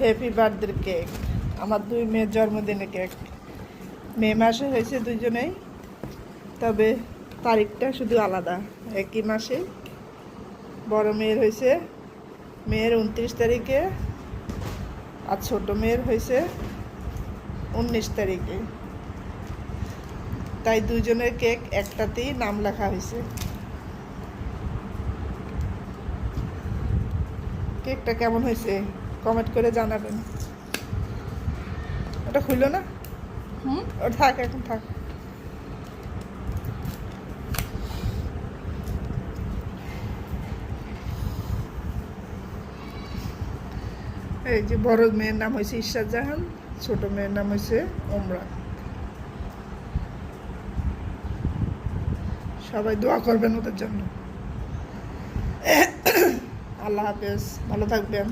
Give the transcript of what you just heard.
Happy birthday cake, আমার 2 মেয়ের জন্মদিনে কেক। মে মাসে হয়েছে দুজনেই, তবে তারিখটা শুধু আলাদা। একই মাসে বড় মেয়ের হয়েছে মেয়ের 29 তারিখে, আর ছোট মেয়ের হয়েছে 19 তারিখে। তাই দুজনের কেক একটাতেই নাম লেখা হয়েছে। কেকটা কেমন হয়েছে কমেন্ট করে জানাবেন। ওটা খুললো না, ওটা থাক, এখন থাক। এই যে বড় মেয়ের নাম হয়েছে ইশরাত জাহান, ছোট মেয়ের নাম হয়েছে ওমরান। সবাই দোয়া করবেন ওদের জন্য। আল্লাহ হাফেজ, ভালো থাকবেন।